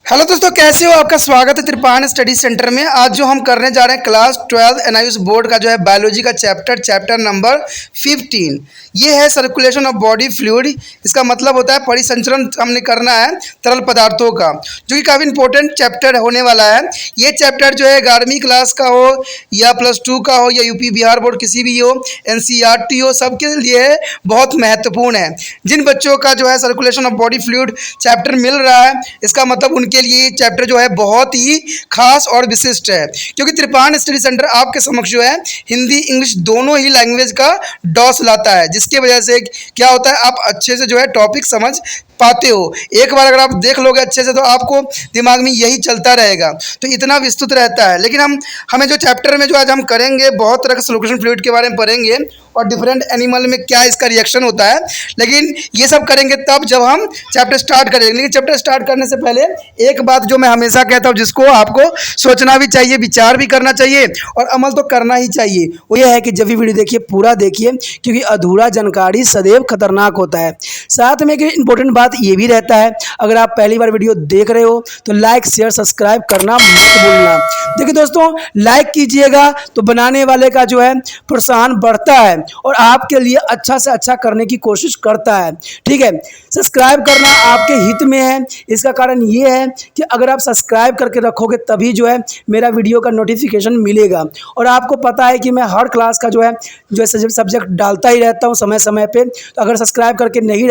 Hello दोस्तों, कैसे हो? आपका स्वागत है त्रिपान स्टडी सेंटर में। आज जो हम करने जा रहे हैं क्लास 12 एनआईयूएस बोर्ड का जो है बायोलॉजी का चैप्टर नंबर 15। ये है सर्कुलेशन ऑफ बॉडी फ्लूइड। इसका मतलब होता है परिसंचरण हमने करना है तरल पदार्थों का, जो कि काफ़ी इंपॉर्टेंट चैप्टर होने वाला है। ये चैप्टर जो है 11वीं क्लास का हो या +2 का हो या यूपी बिहार बोर्ड किसी भी हो, एनसीईआरटी हो, सबके लिए बहुत महत्वपूर्ण है। जिन बच्चों का जो है circulation of body fluid chapter मिल रहा है, इसका मतलब उनके लिए ये चैप्टर जो है बहुत ही खास और विशिष्ट है, क्योंकि त्रिपान स्टडी सेंटर आपके समक्ष जो है हिंदी इंग्लिश दोनों ही लैंग्वेज का डॉस लाता है, जिसकी वजह से क्या होता है, आप अच्छे से जो है टॉपिक समझ पाते हो। एक बार अगर आप देख लोगे अच्छे से तो आपको दिमाग में यही चलता रहेगा, तो इतना विस्तृत रहता है। लेकिन हमें जो चैप्टर में जो आज हम करेंगे, बहुत तरह के सॉल्यूशन फ्लूइड के बारे में पढ़ेंगे और डिफरेंट एनिमल में क्या इसका रिएक्शन होता है। लेकिन ये सब करेंगे तब जब हम चैप्टर स्टार्ट करेंगे। लेकिन चैप्टर स्टार्ट करने से पहले एक बात जो मैं हमेशा कहता हूँ, जिसको आपको सोचना भी चाहिए, विचार भी करना चाहिए और अमल तो करना ही चाहिए, वो ये है कि जब भी वीडियो देखिए पूरा देखिए, क्योंकि अधूरा जानकारी सदैव खतरनाक होता है। साथ में एक इंपॉर्टेंट बात ये भी रहता है, अगर आप पहली बार वीडियो देख रहे हो तो लाइक शेयर सब्सक्राइब करना मत भूलना। देखिए दोस्तों, लाइक कीजिएगा तो बनाने वाले का जो है प्रोत्साहन बढ़ता है और आपके लिए अच्छा से अच्छा करने की कोशिश करता है। ठीक है, सब्सक्राइब करना आपके हित में है। इसका कारण ये है कि अगर आप सब्सक्राइब करके रखोगे तभी जो है मेरा वीडियो का नोटिफिकेशन मिलेगा। और आपको पता है कि मैं हर क्लास का जो है सब्जेक्ट डालता ही रहता हूँ समय समय पे। तो अगर सब्सक्राइब करके नहीं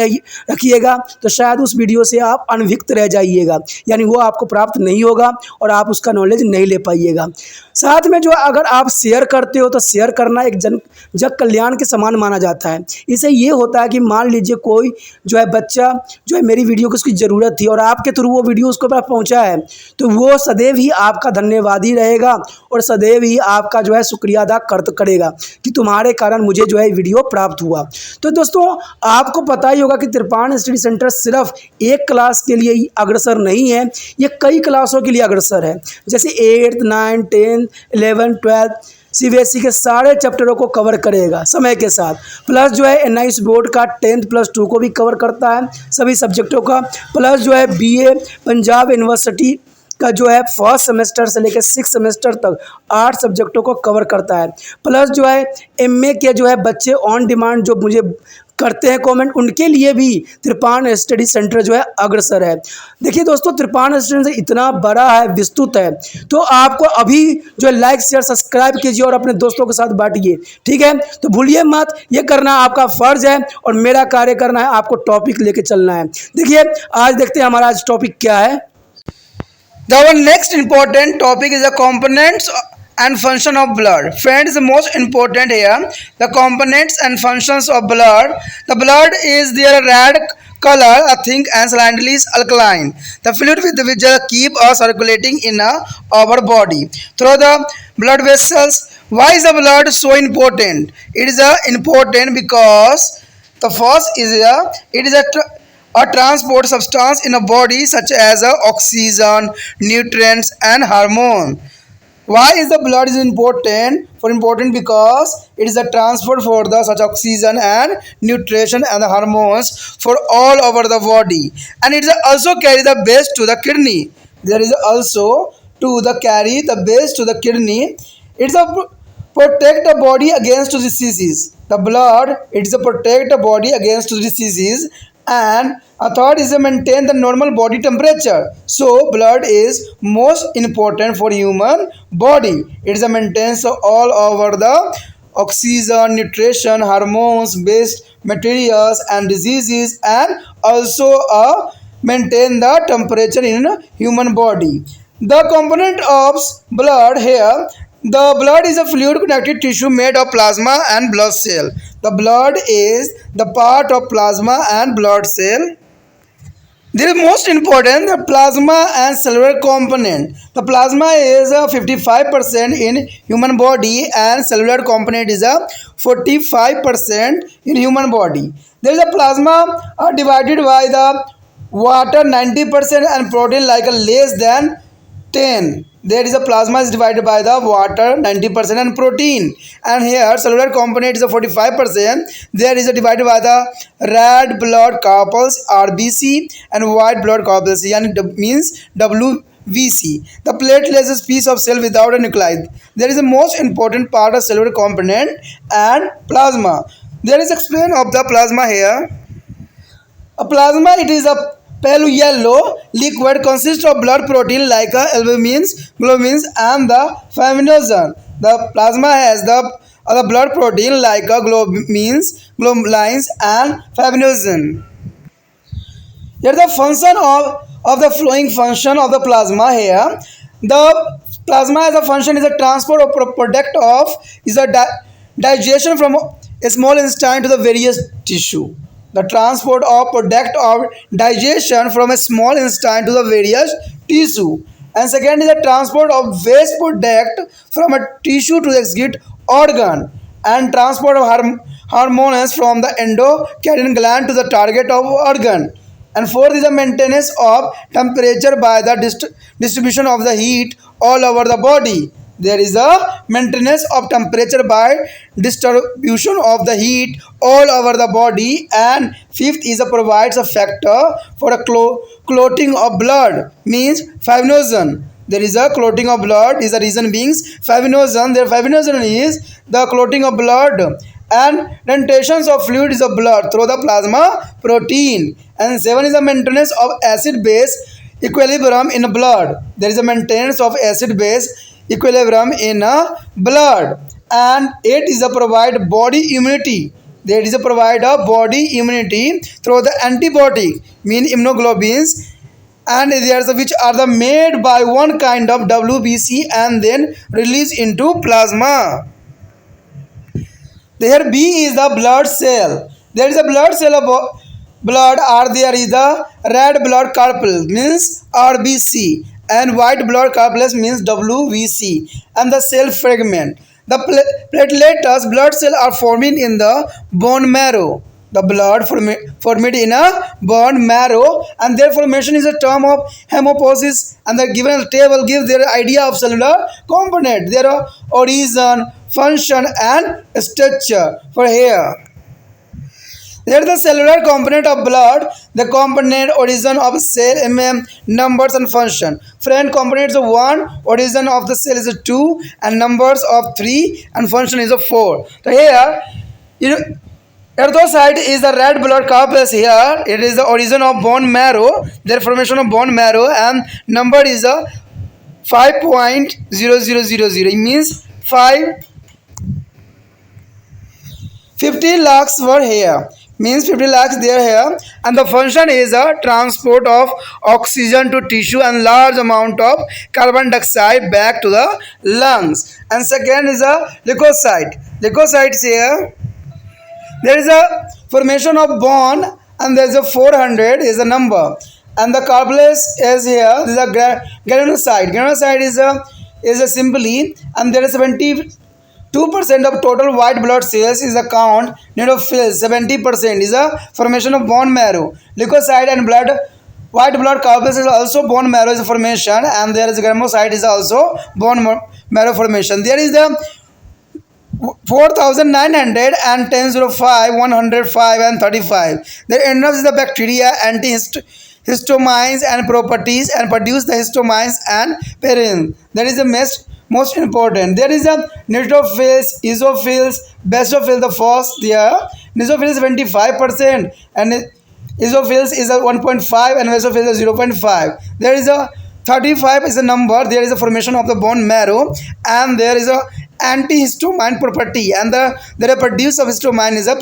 रखिएगा तो शायद उस वीडियो से आप अनभिज्ञ रह जाइएगा, यानी वो आपको प्राप्त नहीं होगा और आप उसका नॉलेज नहीं ले पाइएगा। साथ में जो अगर आप शेयर करते हो तो शेयर करना एक जग कल्याण के समान माना जाता है। इससे ये होता है कि मान लीजिए कोई जो है बच्चा जो है मेरी वीडियो की उसकी ज़रूरत थी और आपके थ्रू वो वीडियो उसको पास पहुंचा है, तो वो सदैव ही आपका धन्यवादी रहेगा और सदैव ही आपका जो है शुक्रिया अदा करेगा कि तुम्हारे कारण मुझे जो है वीडियो प्राप्त हुआ। तो दोस्तों, आपको पता ही होगा कि त्रिपान स्टडी सेंटर सिर्फ एक क्लास के लिए ही अग्रसर नहीं है, ये कई क्लासों के लिए अग्रसर है। जैसे 8th 9th 10th 11th 12th CBSE के सारे चैप्टरों को कवर करेगा समय के साथ। प्लस जो है एनआईयूएस बोर्ड का 10th +2 को भी कवर करता है, सभी सब्जेक्टों का। प्लस जो है बीए पंजाब यूनिवर्सिटी का जो है फर्स्ट सेमेस्टर से लेकर 6th सेमेस्टर तक 8 सब्जेक्टों को कवर करता है। प्लस जो है एमए के जो है बच्चे ऑन डिमांड जो मुझे करते हैं कमेंट, उनके लिए भी त्रिपान स्टडी सेंटर जो है अग्रसर है। देखिए दोस्तों, त्रिपान स्टडी सेंटर इतना बड़ा है, विस्तृत है, तो आपको अभी जो है लाइक शेयर सब्सक्राइब कीजिए और अपने दोस्तों के साथ बांटिए। ठीक है, तो भूलिए मत, ये करना आपका फर्ज है और मेरा कार्य करना है आपको टॉपिक लेके चलना है। देखिए आज देखते हैं हमारा आज टॉपिक क्या है। The next important topic is the components and function of blood. Friends, the most important here, the components and functions of blood. The blood is their red color, I think, and slightly alkaline. The fluid with which keep us circulating in our body through the blood vessels. Why is the blood so important? It is important because the first is it is a transport substance in a body such as oxygen, nutrients and hormone. Why is the blood is important? For important because it is a transport for the such oxygen and nutrition and the hormones for all over the body, and it is also carry the base to the kidney. There is also to the carry the base to the kidney. It's a protect the body against diseases. The blood it's a protect the body against diseases, and a third is to maintain the normal body temperature. So blood is most important for human body. It is a maintenance of all over the oxygen, nutrition, hormones, based materials and diseases, and also maintain the temperature in human body. The component of blood here, the blood is a fluid connected tissue made of plasma and blood cell. The blood is the part of plasma and blood cell. This is most important, the plasma and cellular component. The plasma is 55% in human body and cellular component is 45% in human body. There is a plasma divided by the water 90% and protein like a less than 10. There is a plasma is divided by the water 90% and protein. And here cellular component is a 45%. There is a divided by the red blood corpuscles RBC and white blood corpuscles and means WBC. The platelet is a piece of cell without a nuclei. There is a most important part of cellular component and plasma. There is explain of the plasma here. A plasma, it is a pale yellow liquid consists of blood protein like albumins, globulins and the fibrinogen. The plasma has the other blood protein like globulins, globulins and fibrinogen. Here the function of the flowing function of the plasma here. The plasma as a function is a transport of product of is a digestion from a small intestine to the various tissue. The transport of product of digestion from a small intestine to the various tissue. And second is the transport of waste product from a tissue to the exit organ and transport of hormones from the endocrine gland to the target of organ. And fourth is the maintenance of temperature by the distribution of the heat all over the body. There is a maintenance of temperature by distribution of the heat all over the body. And fifth is a provides a factor for a clotting of blood means fibrinogen. There is a clotting of blood is the reason being fibrinogen. Their fibrinogen is the clotting of blood and renditions of fluid is a blood through the plasma protein. And seven is the maintenance of acid base equilibrium in blood. There is a maintenance of acid base equilibrium in blood. And eight is the provide body immunity. There is a provide a body immunity through the antibiotic mean immunoglobulins and there's which are the made by one kind of WBC and then released into plasma. There B is the blood cell. There is a blood cell of blood or there is the red blood corpuscle means RBC and white blood corpuscles means WBC and the cell fragment. The platelets blood cell are forming in the bone marrow. The blood formed in a bone marrow and their formation is a term of hemopoiesis and the given table gives their idea of cellular component, their origin, function and structure for here. There is the cellular component of blood, the component origin of cell, numbers and function. Friend components of 1, origin of the cell is 2 and numbers of 3 and function is 4. So here, erythrocyte is the red blood corpuscle here. It is the origin of bone marrow, their formation of bone marrow and number is 5.0000. It means 50 lakhs were here. Means 50 lakhs there here and the function is a transport of oxygen to tissue and large amount of carbon dioxide back to the lungs. And second is a leukocyte. Leukocytes here. There is a formation of bone and there is a 400 is a number and the corpus is here. This is a granulocyte. Granulocyte is a simply and there is 72% of total white blood cells is a count. Neutrophils 70% is a formation of bone marrow. Leukocyte and white blood corpuscles is also bone marrow is a formation and there is granulocyte is also bone marrow formation. There is the 4900 and 1005, 105 and 35. The enters the bacteria, antihistamines and properties and produce the histamines and perin. That is the most important. There is a neutrophils, eosinophils, basophils, the first there. Neutrophils is 25% and eosinophils is a 1.5 and basophils is 0.5. There is a 35 is a number. There is a formation of the bone marrow and there is a antihistamine property and the produce of histamine is a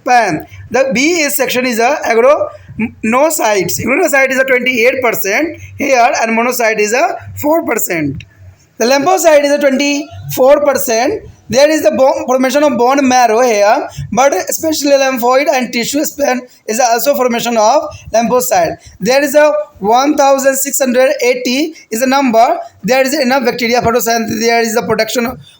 pan. The B is section is a agronocytes. Agronocyte is a 28% here and monocyte is a 4%. The lymphocyte is a 24%. There is the formation of bone marrow here, but especially lymphoid and tissue span is also formation of lymphocyte. There is a 1680 is a number. There is enough bacteria photosynthesis. There is the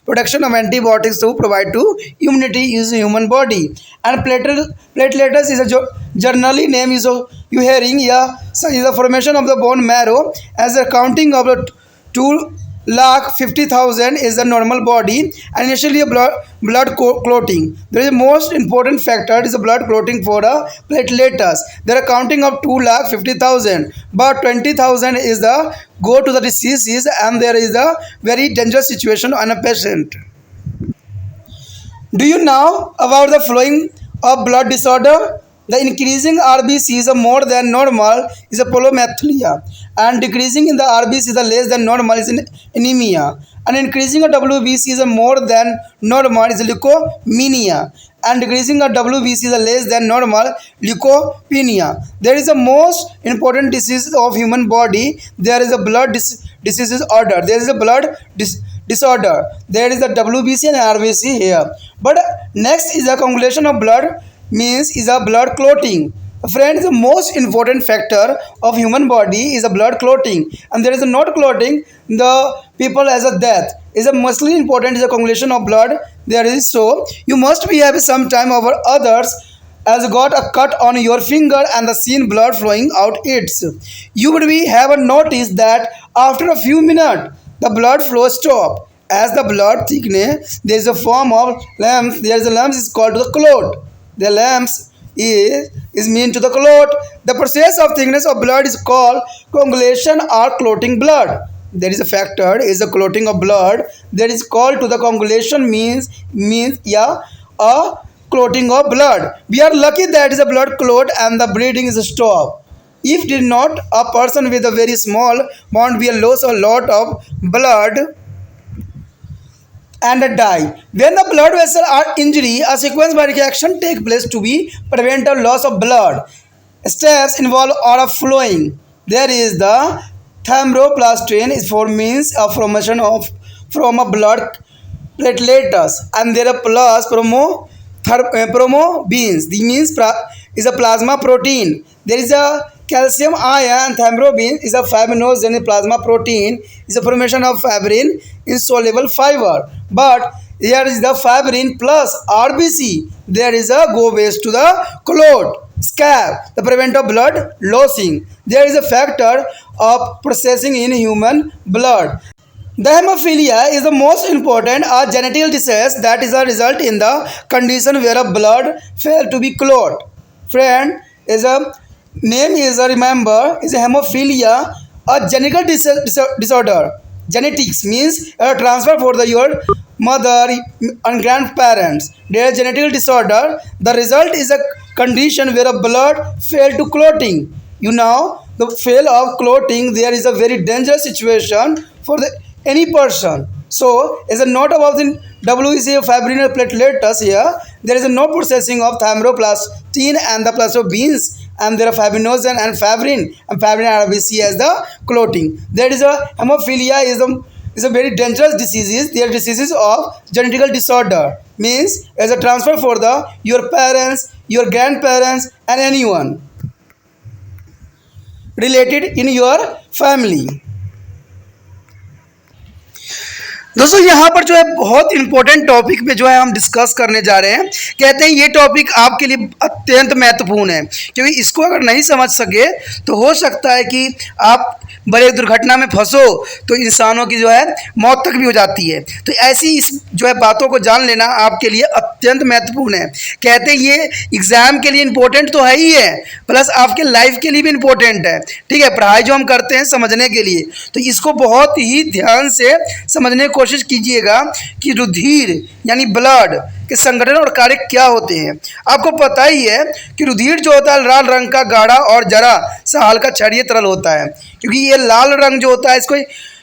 production of antibiotics to provide to immunity is human body. And platelets is a generally name is you hearing yeah. So is the formation of the bone marrow as a counting of the 2,50,000 is the normal body and initially a blood clotting. There is a most important factor is the blood clotting for a platelets. They are counting of 2,50,000, but 20,000 is the go to the diseases and there is a very dangerous situation on a patient. Do you know about the flowing of blood disorder? The increasing RBCs is more than normal is a polymethalia, and decreasing in the RBC is less than normal is anemia, and increasing of WBC is more than normal is leukemia, and decreasing of WBC is less than normal leukopenia. There is a most important disease of human body. There is a blood diseases order. There is a blood disorder. There is a WBC and RBC here. But next is a coagulation of blood means is a blood clotting. Friends, the most important factor of human body is a blood clotting, and there is a not clotting the people as a death is a mostly important is a coagulation of blood. There is so you must be having some time over others as got a cut on your finger and the seen blood flowing out its. You would be have a notice that after a few minutes the blood flow stop. As the blood thickness, there is a form of lumps. There is a lumps is called the clot. The lumps is mean to the clot. The process of thickness of blood is called coagulation or clotting blood. There is a factor is the clotting of blood. That is called to the coagulation means a clotting of blood. We are lucky that is a blood clot and the bleeding is stopped. If did not, a person with a very small amount will lose a lot of blood and die. When the blood vessels are injury, a sequence by reaction take place to be prevent a loss of blood. Steps involve are of flowing. There is the thromboplastine is for means of formation of from a blood platelets, and there are plus promobeans. The means is a plasma protein. There is a calcium ion. Thrombin is a fibrinogen plasma protein. Is a formation of fibrin insoluble fiber. But here is the fibrin plus RBC. There is a go waste to the clot scab. The prevent of blood losing. There is a factor of processing in human blood. The hemophilia is the most important genetic disease that is a result in the condition where a blood fail to be clot. Friend, is a name is a remember is a hemophilia, a genetic disorder. Genetics means a transfer for the your mother and grandparents. There is genetic disorder. The result is a condition where a blood fail to clotting. You know the fail of clotting. There is a very dangerous situation for the any person. So, as a note about the WBC fibrin platelets here, there is a no processing of thromboplastine and the plasmobins, and there are fibrinogen and fibrin RBC as the clotting. There is a hemophilia is a very dangerous disease. They are diseases of genetic disorder. Means as a transfer for the your parents, your grandparents, and anyone related in your family. दोस्तों यहाँ पर जो है बहुत important topic पे जो है हम डिस्कस करने जा रहे हैं। कहते हैं ये टॉपिक आपके लिए अत्यंत महत्वपूर्ण है, क्योंकि इसको अगर नहीं समझ सके तो हो सकता है कि आप बड़े दुर्घटना में फंसो तो इंसानों की जो है मौत तक भी हो जाती है। तो ऐसी इस जो है बातों को जान लेना आपके लिए अत्यंत महत्वपूर्ण है। कहते हैं ये एग्ज़ाम के लिए इम्पोर्टेंट तो है ही है, प्लस आपके लाइफ के लिए भी इम्पोर्टेंट है। ठीक है, पढ़ाई जो हम करते हैं समझने के लिए, तो इसको बहुत ही ध्यान से समझने की कोशिश कीजिएगा कि रुधिर यानी ब्लड के संगठन और कार्य क्या होते हैं। आपको पता ही है कि रुधिर जो होता है लाल रंग का गाढ़ा और जरा सा हल्का क्षारीय तरल होता है, क्योंकि ये लाल रंग जो होता है इसको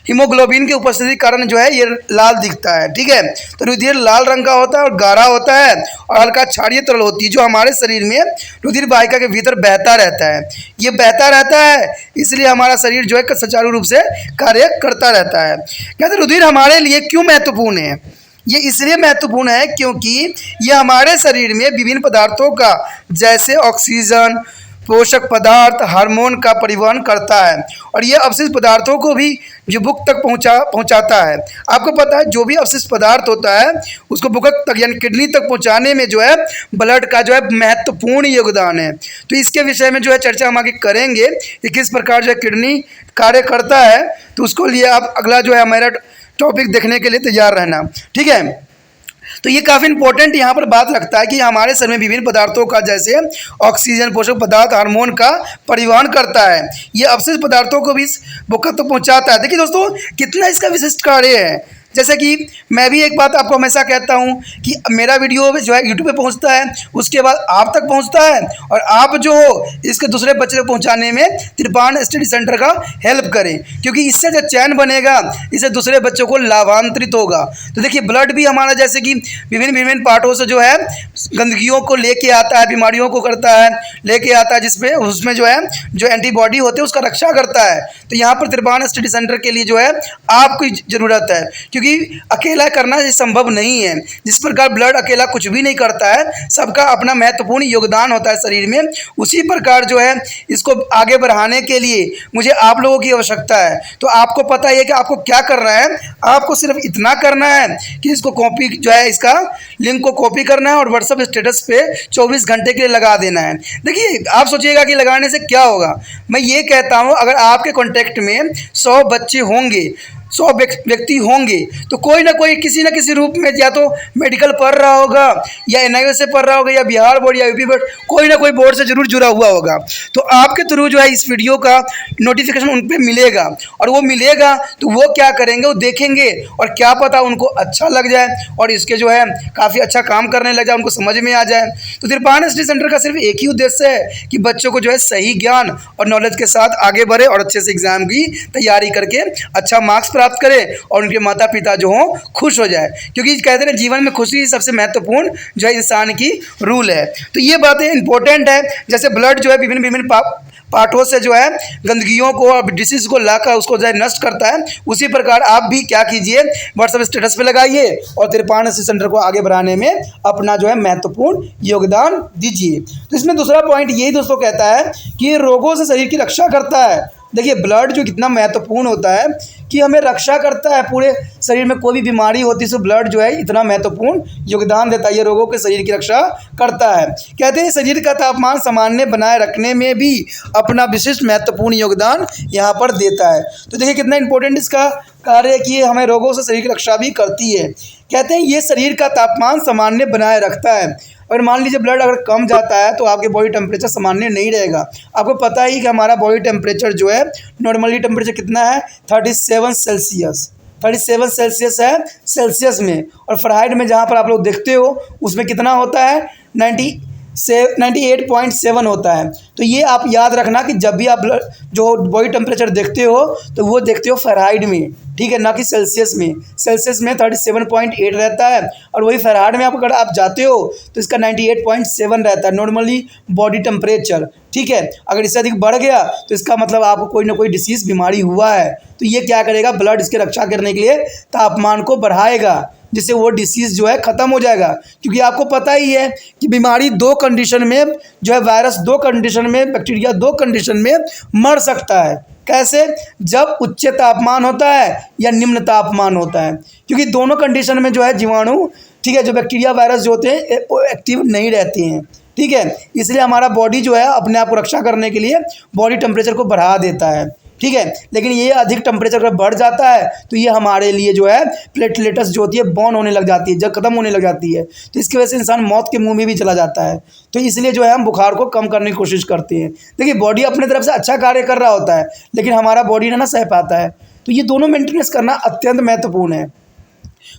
हीमोग्लोबिन की उपस्थिति के कारण जो है ये लाल दिखता है। ठीक है, तो रुधिर लाल रंग का होता है और गाढ़ा होता है और हल्का क्षारीय तरल होती है, जो हमारे शरीर में रुधिर वाहिका के भीतर बहता रहता है। ये बहता रहता है इसलिए हमारा शरीर जो है सुचारू रूप से कार्य करता रहता है। कहते रुधिर हमारे लिए क्यों महत्वपूर्ण है? ये इसलिए महत्वपूर्ण है क्योंकि ये हमारे शरीर में विभिन्न पदार्थों का जैसे ऑक्सीजन, पोषक पदार्थ, हार्मोन का परिवहन करता है और ये अवशिष्ट पदार्थों को भी जो बुक तक पहुंचाता है। आपको पता है जो भी अवशिष्ट पदार्थ होता है उसको बुक तक यानी किडनी तक पहुंचाने में जो है ब्लड का जो है महत्वपूर्ण योगदान है। तो इसके विषय में जो है चर्चा हम आगे करेंगे कि किस प्रकार जो है किडनी कार्य करता है। तो उसको लिए आप अगला जो है हमारा टॉपिक देखने के लिए तैयार रहना, ठीक है। तो ये काफ़ी इंपॉर्टेंट यहाँ पर बात रखता है कि हमारे शरीर में विभिन्न पदार्थों का जैसे ऑक्सीजन, पोषक पदार्थ, हार्मोन का परिवहन करता है। ये अवशिष्ट पदार्थों को भी बुक तक पहुँचाता है। देखिए दोस्तों कितना इसका विशिष्ट कार्य है। जैसे कि मैं भी एक बात आपको हमेशा कहता हूँ कि मेरा वीडियो जो है यूट्यूब पे पहुँचता है, उसके बाद आप तक पहुँचता है और आप जो हो इसके दूसरे बच्चे तक पहुँचाने में त्रिपाण स्टडी सेंटर का हेल्प करें, क्योंकि इससे जो चैन बनेगा इससे दूसरे बच्चों को लाभान्वित होगा। तो देखिए ब्लड भी हमारा जैसे कि विभिन्न पार्टों से जो है गंदगियों को लेके आता है, बीमारियों को करता है लेके आता है, जिसमें उसमें जो है जो एंटीबॉडी होते हैं उसका रक्षा करता है। तो यहाँ पर त्रिपाण स्टडी सेंटर के लिए जो है आपकी ज़रूरत है, क्योंकि अकेला करना ये संभव नहीं है। जिस प्रकार ब्लड अकेला कुछ भी नहीं करता है, सबका अपना महत्वपूर्ण योगदान होता है शरीर में, उसी प्रकार जो है इसको आगे बढ़ाने के लिए मुझे आप लोगों की आवश्यकता है। तो आपको पता है कि आपको क्या करना है। आपको सिर्फ इतना करना है कि इसको कॉपी जो है इसका लिंक को कॉपी करना है और व्हाट्सएप स्टेटस पे 24 घंटे के लिए लगा देना है। देखिए आप सोचिएगा कि लगाने से क्या होगा। मैं ये कहता हूँ अगर आपके कॉन्टेक्ट में 100 बच्चे होंगे, 100 व्यक्ति होंगे, तो कोई ना कोई किसी न किसी रूप में या तो मेडिकल पढ़ रहा होगा या एनआईओ से पढ़ रहा होगा या बिहार बोर्ड या यूपी बोर्ड, कोई ना कोई बोर्ड से जरूर जुड़ा हुआ होगा। तो आपके थ्रू जो है इस वीडियो का नोटिफिकेशन उन पर मिलेगा और वो मिलेगा तो वो क्या करेंगे, वो देखेंगे और क्या पता उनको अच्छा लग जाए और इसके जो है काफ़ी अच्छा काम करने लग जाए, उनको समझ में आ जाए। तो त्रिपाण स्टडी सेंटर का सिर्फ एक ही उद्देश्य है कि बच्चों को जो है सही ज्ञान और नॉलेज के साथ आगे बढ़े और अच्छे से एग्जाम की तैयारी करके अच्छा मार्क्स प्राप्त करें और उनके माता पिता जो हों खुश हो जाए, क्योंकि कहते हैं जीवन में खुशी सबसे महत्वपूर्ण जो है इंसान की रूल है। तो ये बातें इंपॉर्टेंट है। जैसे ब्लड जो है विभिन्न पार्टों से जो है गंदगियों को और डिसीज को लाकर उसको जो है नष्ट करता है, उसी प्रकार आप भी क्या कीजिए व्हाट्सएप स्टेटस पे लगाइए और त्रिपाण स्टडी सेंटर को आगे बढ़ाने में अपना जो है महत्वपूर्ण योगदान दीजिए। तो इसमें दूसरा पॉइंट यही दोस्तों कहता है कि रोगों से शरीर की रक्षा करता है। देखिए ब्लड जो कितना महत्वपूर्ण होता है कि हमें रक्षा करता है, पूरे शरीर में कोई भी बीमारी होती है तो ब्लड जो है इतना महत्वपूर्ण योगदान देता है, ये रोगों के शरीर की रक्षा करता है। कहते हैं शरीर का तापमान सामान्य बनाए रखने में भी अपना विशिष्ट महत्वपूर्ण योगदान यहाँ पर देता है। तो देखिए कितना इंपॉर्टेंट इसका कार्य है कि ये हमें रोगों से शरीर की रक्षा भी करती है। कहते हैं ये शरीर का तापमान सामान्य बनाए रखता है। और मान लीजिए ब्लड अगर कम जाता है तो आपके बॉडी टेम्परेचर सामान्य नहीं रहेगा। आपको पता ही कि हमारा बॉडी टेम्परेचर जो है नॉर्मली टेम्परेचर कितना है 37 सेल्सियस, 37 सेल्सियस है सेल्सियस में, और फ़ारेनहाइट में जहाँ पर आप लोग देखते हो उसमें कितना होता है 98.7 होता है। तो ये आप याद रखना कि जब भी आप जो बॉडी टेम्परेचर देखते हो तो वो देखते हो फ़ारेनहाइट में, ठीक है, ना कि सेल्सियस में। सेल्सियस में 37.8 रहता है और वही फ़ारेनहाइट में अगर आप जाते हो तो इसका 98.7 रहता है नॉर्मली बॉडी टेम्परेचर, ठीक है। अगर इससे अधिक बढ़ गया तो इसका मतलब आपको कोई ना कोई डिसीज़ बीमारी हुआ है। तो ये क्या करेगा, ब्लड इसकी रक्षा करने के लिए तापमान को बढ़ाएगा, जिससे वो डिसीज़ जो है ख़त्म हो जाएगा। क्योंकि आपको पता ही है कि बीमारी 2 कंडीशन में जो है, वायरस 2 कंडीशन में, बैक्टीरिया 2 कंडीशन में मर सकता है। कैसे, जब उच्च तापमान होता है या निम्न तापमान होता है, क्योंकि दोनों कंडीशन में जो है जीवाणु, ठीक है, जो बैक्टीरिया वायरस जो होते हैं वो एक्टिव नहीं रहते हैं, ठीक है। इसलिए हमारा बॉडी जो है अपने आप को रक्षा करने के लिए बॉडी टेम्परेचर को बढ़ा देता है, ठीक है। लेकिन ये अधिक टेम्परेचर अगर बढ़ जाता है तो ये हमारे लिए जो है प्लेटलेट्स जो होती है बॉर्न होने लग जाती है, जब ख़त्म होने लग जाती है, तो इसकी वजह से इंसान मौत के मुंह में भी चला जाता है। तो इसलिए जो है हम बुखार को कम करने की कोशिश करते हैं। देखिए बॉडी अपने तरफ से अच्छा कार्य कर रहा होता है लेकिन हमारा बॉडी ना सह पाता है। तो ये दोनों मेंटेनेंस करना अत्यंत महत्वपूर्ण है।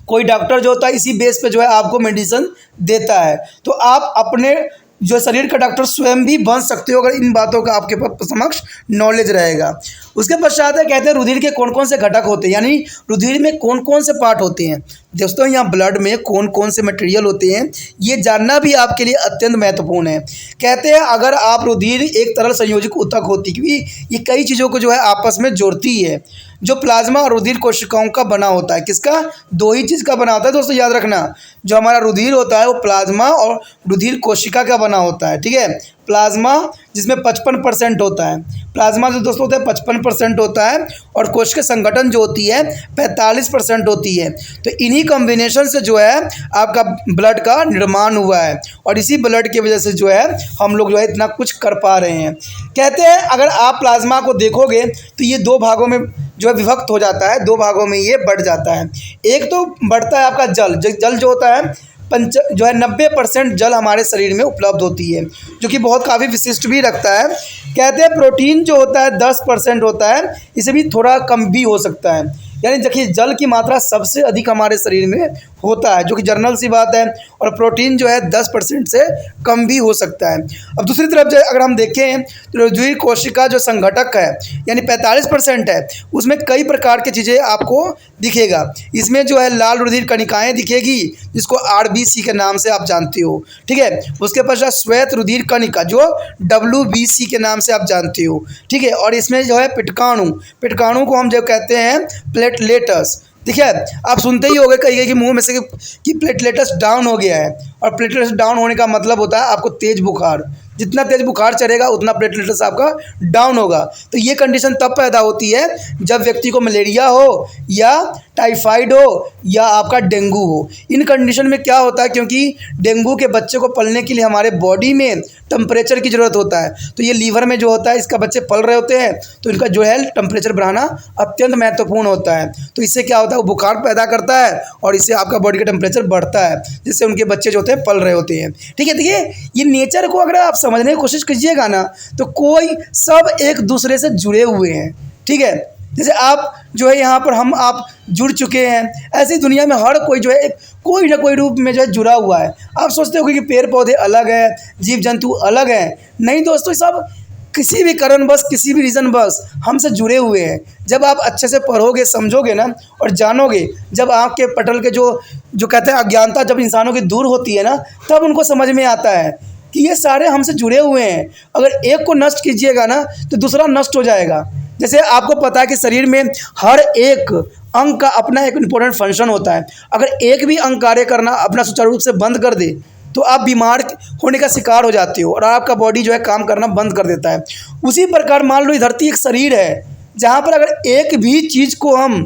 कोई डॉक्टर जो होता है इसी बेस पे जो है आपको मेडिसिन देता है, तो आप अपने जो शरीर का डॉक्टर स्वयं भी बन सकते हो अगर इन बातों का आपके समक्ष नॉलेज रहेगा। उसके पश्चात है कहते हैं रुधिर के कौन कौन से घटक होते हैं, यानी रुधिर में कौन कौन से पार्ट होते हैं। दोस्तों यहाँ ब्लड में कौन कौन से मटेरियल होते हैं ये जानना भी आपके लिए अत्यंत महत्वपूर्ण है। कहते हैं अगर आप रुधिर एक तरल संयोजक ऊतक होती, क्योंकि ये कई चीज़ों को जो है आपस में जोड़ती है। जो प्लाज्मा और रुधिर कोशिकाओं का बना होता है, किसका, 2 ही चीज़ का बना होता है दोस्तों, याद रखना। जो हमारा रुधिर होता है वो प्लाज्मा और रुधिर कोशिका का बना होता है, ठीक है। प्लाज्मा जिसमें 55% होता है, प्लाज्मा जो दोस्तों होता है 55% होता है, और कोशिका संगठन जो होती है 45% होती है। तो इन्हीं कॉम्बिनेशन से जो है आपका ब्लड का निर्माण हुआ है, और इसी ब्लड की वजह से जो है हम लोग जो है इतना कुछ कर पा रहे हैं। कहते हैं अगर आप प्लाज्मा को देखोगे तो ये दो भागों में जो है विभक्त हो जाता है, दो भागों में ये बढ़ जाता है। एक तो बढ़ता है आपका जल जो होता है जो है 90% जल हमारे शरीर में उपलब्ध होती है, जो कि बहुत काफ़ी विशिष्ट भी रखता है। कहते हैं प्रोटीन जो होता है 10% होता है, इसे भी थोड़ा कम भी हो सकता है। यानी देखिए जल की मात्रा सबसे अधिक हमारे शरीर में होता है, जो कि जनरल सी बात है, और प्रोटीन जो है 10% से कम भी हो सकता है। अब दूसरी तरफ जो अगर हम देखें तो रुधिर कोशिका जो संघटक है यानी 45% है, उसमें कई प्रकार की चीज़ें आपको दिखेगा। इसमें जो है लाल रुधिर कणिकाएँ दिखेगी, जिसको RBC के नाम से आप जानते हो, ठीक है। उसके पश्चात श्वेत रुधिर कणिका जो WBC के नाम से आप जानते हो, ठीक है। और इसमें जो है पिटकाणु को हम जो कहते हैं प्लेटलेटस, ठीक है। आप सुनते ही होंगे कहीं कि मुंह में से कि प्लेटलेटस डाउन हो गया है, और प्लेटलेटस डाउन होने का मतलब होता है आपको तेज बुखार। जितना तेज बुखार चढ़ेगा उतना प्लेटलेटस आपका डाउन होगा। तो ये कंडीशन तब पैदा होती है जब व्यक्ति को मलेरिया हो या टाइफाइड हो या आपका डेंगू हो। इन कंडीशन में क्या होता है, क्योंकि डेंगू के बच्चे को पलने के लिए हमारे बॉडी में टेम्परेचर की ज़रूरत होता है। तो ये लीवर में जो होता है इसका बच्चे पल रहे होते हैं, तो इनका जो है टेम्परेचर बढ़ाना अत्यंत महत्वपूर्ण होता है। तो इससे क्या होता है, वो बुखार पैदा करता है और इससे आपका बॉडी का टेम्परेचर बढ़ता है, जिससे उनके बच्चे जो होते हैं पल रहे होते हैं, ठीक है। देखिए ये नेचर को अगर आप समझने की कोशिश कीजिएगा ना, तो कोई सब एक दूसरे से जुड़े हुए हैं, ठीक है। जैसे आप जो है यहाँ पर आप जुड़ चुके हैं, ऐसी दुनिया में हर कोई जो है कोई ना कोई रूप में जो है जुड़ा हुआ है। आप सोचते हो कि पेड़ पौधे अलग हैं, जीव जंतु अलग हैं, नहीं दोस्तों, सब किसी भी कारणवश किसी भी रीज़न बस हमसे जुड़े हुए हैं। जब आप अच्छे से पढ़ोगे समझोगे ना और जानोगे, जब आपके पटल के जो कहते हैं अज्ञानता जब इंसानों की दूर होती है ना, तब उनको समझ में आता है कि ये सारे हमसे जुड़े हुए हैं। अगर एक को नष्ट कीजिएगा ना तो दूसरा नष्ट हो जाएगा। जैसे आपको पता है कि शरीर में हर एक अंग का अपना एक इम्पोर्टेंट फंक्शन होता है। अगर एक भी अंग कार्य करना अपना सुचारू रूप से बंद कर दे तो आप बीमार होने का शिकार हो जाते हो और आपका बॉडी जो है काम करना बंद कर देता है। उसी प्रकार मान लो ये धरती एक शरीर है, जहाँ पर अगर एक भी चीज़ को हम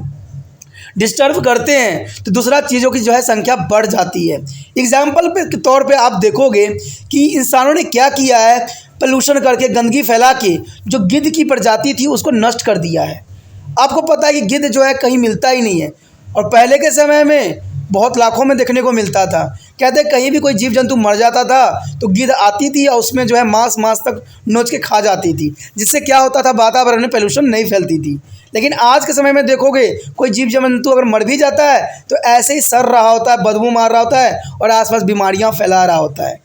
डिस्टर्ब करते हैं तो दूसरा चीज़ों की जो है संख्या बढ़ जाती है। एग्जाम्पल के तौर पे आप देखोगे कि इंसानों ने क्या किया है, पोल्यूशन करके गंदगी फैला के जो गिद्ध की प्रजाति थी उसको नष्ट कर दिया है। आपको पता है कि गिद्ध जो है कहीं मिलता ही नहीं है, और पहले के समय में बहुत लाखों में देखने को मिलता था। कहते हैं कहीं भी कोई जीव जंतु मर जाता था तो गिद्ध आती थी और उसमें जो है मांस तक नोच के खा जाती थी, जिससे क्या होता था, वातावरण में पोल्यूशन नहीं फैलती थी। लेकिन आज के समय में देखोगे कोई जीव जंतु अगर मर भी जाता है तो ऐसे ही सड़ रहा होता है, बदबू मार रहा होता है और आसपास बीमारियां फैला रहा होता है।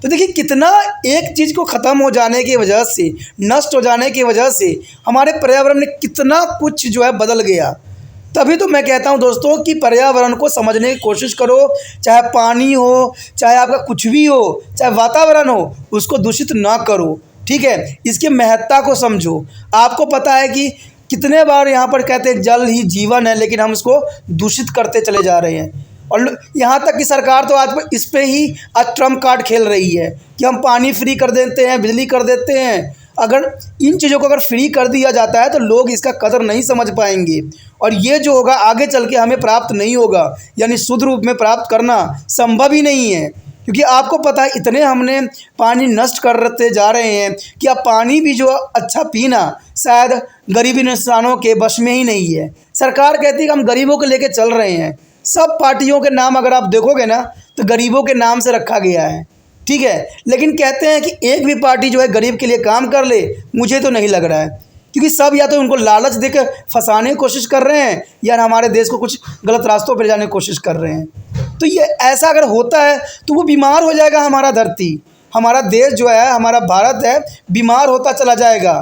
तो देखिए कितना एक चीज़ को ख़त्म हो जाने की वजह से, नष्ट हो जाने की वजह से हमारे पर्यावरण में कितना कुछ जो है बदल गया। तभी तो मैं कहता हूं दोस्तों कि पर्यावरण को समझने की कोशिश करो, चाहे पानी हो, चाहे आपका कुछ भी हो, चाहे वातावरण हो, उसको दूषित ना करो, ठीक है। इसकी महत्ता को समझो। आपको पता है कि कितने बार यहाँ पर कहते हैं जल ही जीवन है, लेकिन हम इसको दूषित करते चले जा रहे हैं। और यहाँ तक कि सरकार तो आज इस पे ही आज ट्रम्प कार्ड खेल रही है कि हम पानी फ्री कर देते हैं, बिजली कर देते हैं। अगर इन चीज़ों को अगर फ्री कर दिया जाता है तो लोग इसका कदर नहीं समझ पाएंगे, और ये जो होगा आगे चल के हमें प्राप्त नहीं होगा, यानी शुद्ध रूप में प्राप्त करना संभव ही नहीं है। क्योंकि आपको पता है इतने हमने पानी नष्ट करते जा रहे हैं कि अब पानी भी जो अच्छा पीना शायद गरीबी इंसानों के बस में ही नहीं है। सरकार कहती है कि हम गरीबों को लेके चल रहे हैं। सब पार्टियों के नाम अगर आप देखोगे ना तो गरीबों के नाम से रखा गया है, ठीक है। लेकिन कहते हैं कि एक भी पार्टी जो है गरीब के लिए काम कर ले, मुझे तो नहीं लग रहा है। क्योंकि सब या तो उनको लालच देकर फंसाने की कोशिश कर रहे हैं या हमारे देश को कुछ गलत रास्तों पर जाने की कोशिश कर रहे हैं। तो ये ऐसा अगर होता है तो वो बीमार हो जाएगा, हमारा धरती, हमारा देश जो है, हमारा भारत है, बीमार होता चला जाएगा,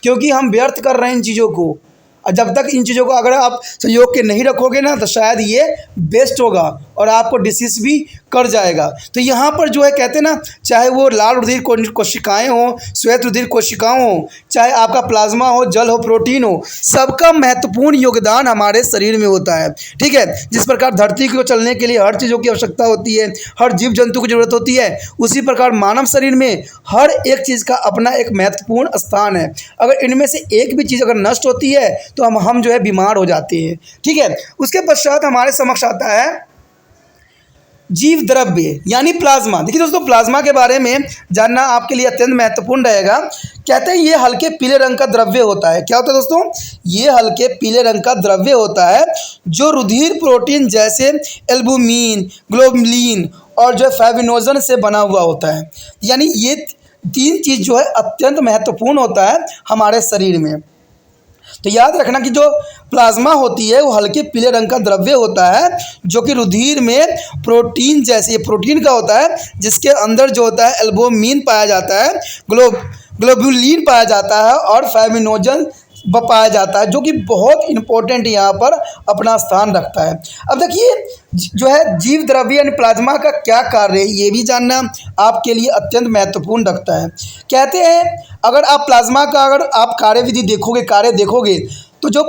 क्योंकि हम व्यर्थ कर रहे हैं इन चीज़ों को। और जब तक इन चीज़ों को अगर आप संयोग के नहीं रखोगे ना तो शायद ये बेस्ट होगा और आपको डिसीज भी कर जाएगा। तो यहाँ पर जो है कहते हैं ना, चाहे वो लाल रुधिर कोशिकाएं हो, श्वेत रुधिर कोशिकाएं हो, चाहे आपका प्लाज्मा हो, जल हो, प्रोटीन हो, सबका महत्वपूर्ण योगदान हमारे शरीर में होता है। ठीक है, जिस प्रकार धरती को चलने के लिए हर चीज़ों की आवश्यकता होती है, हर जीव जंतु की जरूरत होती है, उसी प्रकार मानव शरीर में हर एक चीज़ का अपना एक महत्वपूर्ण स्थान है। अगर इनमें से एक भी चीज़ अगर नष्ट होती है तो हम जो है बीमार हो जाते हैं। ठीक है, उसके पश्चात हमारे समक्ष आता है जीव द्रव्य यानी प्लाज्मा। देखिए दोस्तों, प्लाज्मा के बारे में जानना आपके लिए अत्यंत महत्वपूर्ण रहेगा। कहते हैं ये हल्के पीले रंग का द्रव्य होता है। क्या होता है दोस्तों? ये हल्के पीले रंग का द्रव्य होता है जो रुधिर प्रोटीन जैसे एल्बुमिन, ग्लोबुलिन और जो है फाइब्रिनोजन से बना हुआ होता है। यानी ये तीन चीज़ जो है अत्यंत महत्वपूर्ण होता है हमारे शरीर में। तो याद रखना कि जो प्लाज्मा होती है वो हल्के पीले रंग का द्रव्य होता है जो कि रुधिर में प्रोटीन जैसे, ये प्रोटीन का होता है जिसके अंदर जो होता है एल्बुमिन पाया जाता है, ग्लोबुलिन पाया जाता है और फाइब्रिनोजन पाया जाता है, जो कि बहुत इंपॉर्टेंट यहाँ पर अपना स्थान रखता है। अब देखिए जो है जीव द्रव्य यानी प्लाज्मा का क्या कार्य है ये भी जानना आपके लिए अत्यंत महत्वपूर्ण रखता है। कहते हैं अगर आप प्लाज्मा का अगर आप कार्य देखोगे तो जो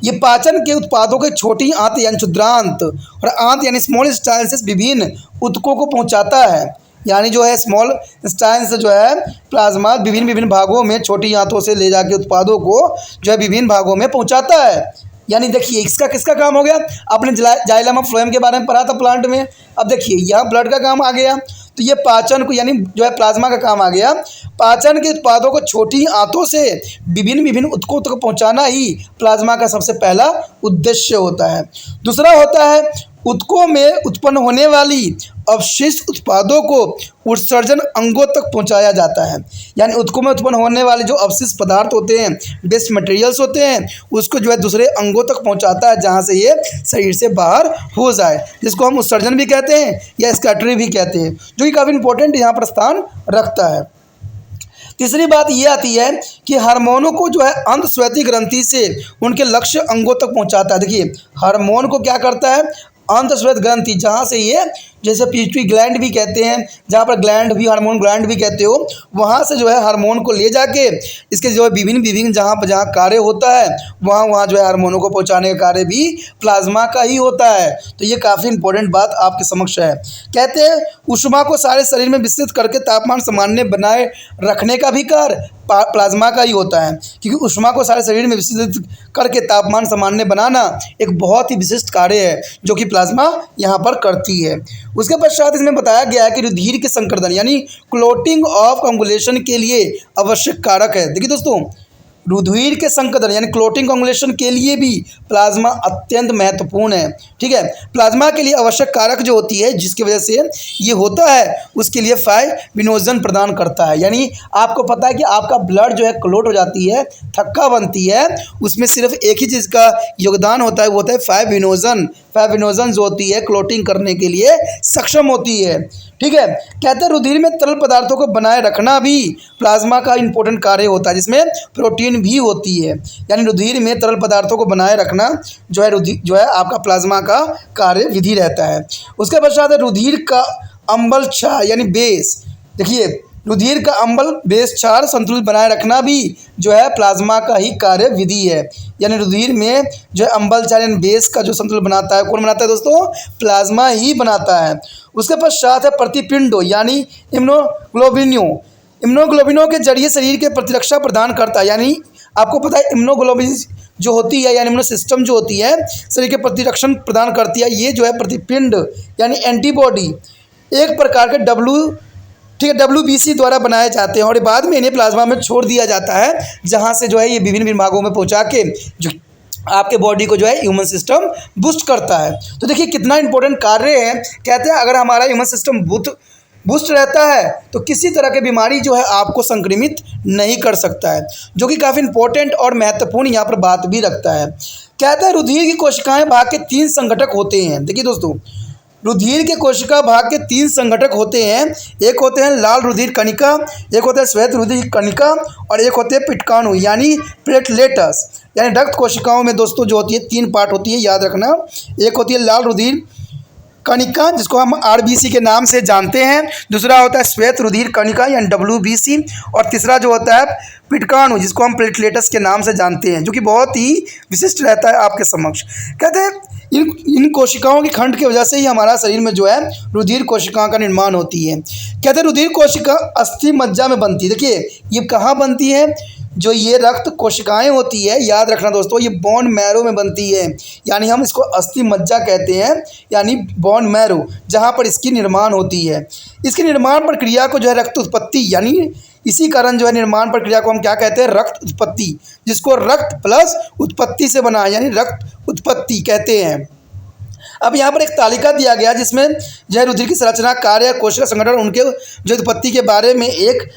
ये पाचन के उत्पादों के छोटी आंत यानी क्षुद्रांत और आंत यानी स्मॉल इंटेस्टाइन्स विभिन्न ऊतकों को पहुँचाता है। यानी जो है स्मॉल इंटेस्टाइन्स जो है प्लाज्मा विभिन्न भागों में छोटी आंतों से ले जाके उत्पादों को जो है विभिन्न भागों में पहुंचाता है। यानी देखिए इसका किसका काम हो गया? आपने जाइलम ऑफ फ्लोएम के बारे में पढ़ा था प्लांट में। अब देखिए यहाँ ब्लड का काम आ गया, तो ये पाचन को यानी जो है प्लाज्मा का काम आ गया। पाचन के उत्पादों को छोटी आंतों से विभिन्न ऊतकों तक पहुँचाना ही प्लाज्मा का सबसे पहला उद्देश्य होता है। दूसरा होता है ऊतकों में उत्पन्न होने वाली अवशिष्ट उत्पादों को उत्सर्जन अंगों तक पहुंचाया जाता है। यानी ऊतकों में उत्पन्न होने वाले जो अवशिष्ट पदार्थ होते हैं, वेस्ट मटेरियल्स होते हैं, उसको जो है दूसरे अंगों तक पहुंचाता है जहां से ये शरीर से बाहर हो जाए, जिसको हम उत्सर्जन भी कहते हैं या स्कैटरी भी कहते हैं, जो कि काफ़ी इंपॉर्टेंट यहाँ पर स्थान रखता है। तीसरी बात ये आती है कि हार्मोनों को जो है अंतस्वेदी ग्रंथि से उनके लक्ष्य अंगों तक पहुंचाता है। देखिए हार्मोन को क्या करता है? अंतस्वेद ग्रंथि, जहाँ से ये जैसे पिट्यूटरी ग्लैंड भी कहते हैं, जहाँ पर ग्लैंड भी हार्मोन ग्लैंड भी कहते हो, वहाँ से जो है हार्मोन को ले जाके इसके जो है विभिन्न जहाँ कार्य होता है वहाँ जो है हार्मोनों को पहुँचाने का कार्य भी प्लाज्मा का ही होता है। तो ये काफ़ी इंपॉर्टेंट बात आपके समक्ष है। कहते हैं ऊष्मा को सारे शरीर में विस्तृत करके तापमान सामान्य बनाए रखने का भी कार्य प्लाज्मा का ही होता है, क्योंकि ऊष्मा को सारे शरीर में विस्तृत करके तापमान सामान्य बनाना एक बहुत ही विशिष्ट कार्य है जो कि प्लाज्मा यहाँ पर करती है। उसके पश्चात इसमें बताया गया है कि रुधिर के संकर्षण यानी क्लोटिंग ऑफ कोagulation के लिए आवश्यक कारक है। देखिए दोस्तों, रुधिर के संकर्षण यानी क्लोटिंग कोagulation के लिए भी प्लाज्मा अत्यंत महत्वपूर्ण है। ठीक है, प्लाज्मा के लिए आवश्यक कारक जो होती है जिसकी वजह से ये होता है उसके लिए फाइब्रिनोजन प्रदान करता है। यानी आपको पता है कि आपका ब्लड जो है क्लोट हो जाती है, थक्का बनती है, उसमें सिर्फ एक ही चीज़ का योगदान होता है, वो होता है फाइब्रिनोजन। फाइब्रिनोजन जो होती है क्लोटिंग करने के लिए सक्षम होती है। ठीक है, कहते हैं रुधिर में तरल पदार्थों को बनाए रखना भी प्लाज्मा का इंपॉर्टेंट कार्य होता है, जिसमें प्रोटीन भी होती है। यानी रुधिर में तरल पदार्थों को बनाए रखना जो है आपका प्लाज्मा का कार्य विधि रहता है। उसके पश्चात रुधिर का अम्ल क्षार यानी बेस। देखिए रुधिर का अम्ल बेस क्षार संतुलित बनाए रखना भी जो है प्लाज्मा का ही कार्य विधि है। यानी रुधिर में जो है अम्ल क्षार यानी बेस का जो संतुलन बनाता है कौन बनाता है दोस्तों? प्लाज्मा ही बनाता है। उसके पश्चात है प्रतिपिंडों यानी इम्यूनोग्लोबिनों के जरिए शरीर के प्रतिरक्षा प्रदान करता है। यानी आपको पता है इम्यूनोग्लोबिन जो होती है यानी इम्यूनो सिस्टम जो होती है शरीर के प्रतिरक्षण प्रदान करती है। ये जो है प्रतिपिंड यानी एंटीबॉडी एक प्रकार के WBC द्वारा बनाए जाते हैं और बाद में इन्हें प्लाज्मा में छोड़ दिया जाता है, जहाँ से जो है ये विभिन्न भागों में पहुँचा के जो आपके बॉडी को जो है ह्यूमन सिस्टम बूस्ट करता है। तो देखिए कितना इंपॉर्टेंट कार्य है। कहते हैं अगर हमारा ह्यूमन सिस्टम बूस्ट रहता है तो किसी तरह की बीमारी जो है आपको संक्रमित नहीं कर सकता है, जो कि काफ़ी इंपॉर्टेंट और महत्वपूर्ण यहाँ पर बात भी रखता है। कहते हैं रुधिर की कोशिकाएं भाग के 3 संघटक होते हैं। देखिए दोस्तों, रुधिर के कोशिका भाग के 3 संघटक होते हैं। एक होते हैं लाल रुधिर कणिका, एक होता है श्वेत रुधिर कणिका और एक होते हैं पिटकाणु यानी प्लेटलेट्स। यानी रक्त कोशिकाओं में दोस्तों जो होती है 3 पार्ट होती है, याद रखना। एक होती है लाल रुधिर कणिका जिसको हम आरबीसी के नाम से जानते हैं, दूसरा होता है श्वेत रुधिर कणिका यानी डब्ल्यूबीसी, और तीसरा जो होता है पिटकाणु जिसको हम प्लेटलेट्स के नाम से जानते हैं, जो कि बहुत ही विशिष्ट रहता है आपके समक्ष। कहते हैं इन कोशिकाओं के खंड की वजह से ही हमारा शरीर में जो है रुधिर कोशिकाओं का निर्माण होती है। कहते हैं रुधिर कोशिका अस्थि मज्जा में बनती है। देखिए ये कहाँ बनती है, जो ये रक्त कोशिकाएं होती है, याद रखना दोस्तों, ये बोन मैरो में बनती है, यानी हम इसको अस्थि मज्जा कहते हैं, यानी बोन मैरो, जहाँ पर इसकी निर्माण होती है। इसकी निर्माण प्रक्रिया को जो है रक्त उत्पत्ति, यानी इसी कारण जो है निर्माण प्रक्रिया को हम क्या कहते हैं, रक्त उत्पत्ति, जिसको रक्त प्लस उत्पत्ति से बना है, यानी रक्त उत्पत्ति कहते हैं। अब यहाँ पर एक तालिका दिया गया जिसमें जो है रुधिर की संरचना, कार्य, कोशिका संगठन, उनके जो उत्पत्ति के बारे में एक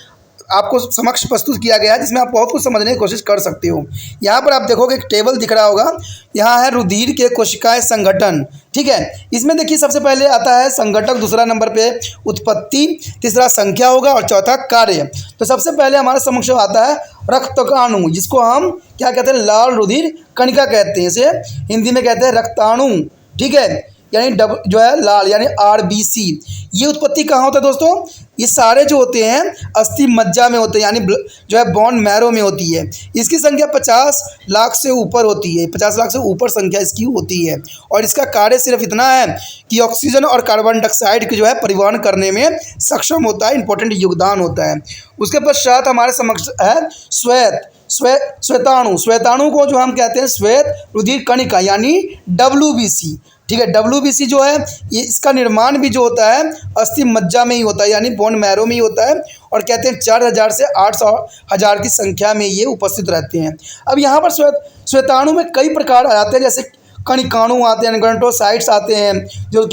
आपको समक्ष प्रस्तुत किया गया है, जिसमें आप बहुत कुछ समझने की कोशिश कर सकते हो। यहाँ पर आप देखोगे एक टेबल दिख रहा होगा, यहाँ है रुधिर के कोशिकाएं संगठन, ठीक है। इसमें देखिए सबसे पहले आता है संगठक, दूसरा नंबर पे उत्पत्ति, तीसरा संख्या होगा और चौथा कार्य। तो सबसे पहले हमारे समक्ष आता है रक्तकाणु, जिसको हम क्या कहते हैं, लाल रुधिर कणिका कहते हैं, इसे हिंदी में कहते हैं रक्ताणु, ठीक है, यानी जो है लाल यानी आरबीसी। ये उत्पत्ति कहाँ होता है दोस्तों, ये सारे जो होते हैं अस्थि मज्जा में होते हैं, यानी जो है बोन मैरो में होती है। इसकी संख्या 50 लाख से ऊपर होती है, 50 लाख से ऊपर संख्या इसकी होती है, और इसका कार्य सिर्फ इतना है कि ऑक्सीजन और कार्बन डाइऑक्साइड की जो है परिवहन करने में सक्षम होता है, इंपॉर्टेंट योगदान होता है। उसके पश्चात हमारे समक्ष है श्वेताणु। श्वेताणु को जो हम कहते हैं श्वेत रुधिर कणिका यानी डब्ल्यूबीसी, ठीक है। डब्ल्यूबीसी जो है ये इसका निर्माण भी जो होता है अस्थि मज्जा में ही होता है, यानी बोन मैरो में ही होता है, और कहते हैं 4000 से 800,000 की संख्या में ये उपस्थित रहते हैं। अब यहाँ पर श्वेताणु में कई प्रकार आ जाते हैं, जैसे कणिकाणु आते हैं, गणटोसाइट्स आते हैं, जो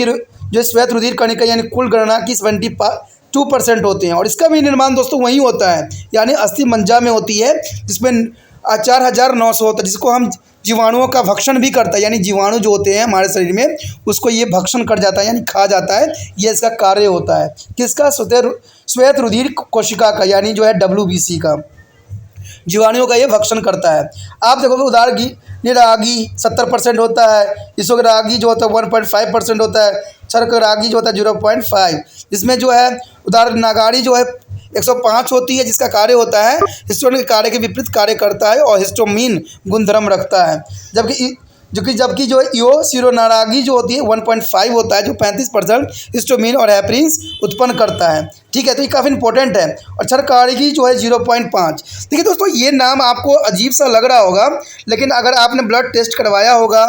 श्वेत रुधिर कणिका यानी कुल गणना की 72% होते हैं, और इसका भी निर्माण दोस्तों वही होता है, यानी अस्थि मज्जा में होती है, जिसमें 4900 होता है, जिसको हम जीवाणुओं का भक्षण भी करता है, यानी जीवाणु जो होते हैं हमारे शरीर में उसको ये भक्षण कर जाता है, यानी खा जाता है। ये इसका कार्य होता है किसका, श्वेत रुधिर कोशिका का, यानी जो है डब्ल्यूबीसी का, जीवाणुओं का ये भक्षण करता है। आप देखोगे उदाहरण निरागी 70% होता है, इसोरागी जो होता है 1.5% होता है, क्षरकरागी जो होता है 0.5, जिसमें जो है उदाहरण नागारी जो है 105 होती है, जिसका कार्य होता है हिस्टोन के कार्य के विपरीत कार्य करता है और हिस्टोमिन गुणधर्म रखता है, जबकि जो सिरोनारागी जो होती है 1.5 होता है, जो 35% हिस्टोमिन और हेपरिन उत्पन्न करता है, ठीक है। तो ये काफ़ी इंपॉर्टेंट है। और क्षरकारिकी जो है 0.5। देखिए दोस्तों ये नाम आपको अजीब सा लग रहा होगा, लेकिन अगर आपने ब्लड टेस्ट करवाया होगा,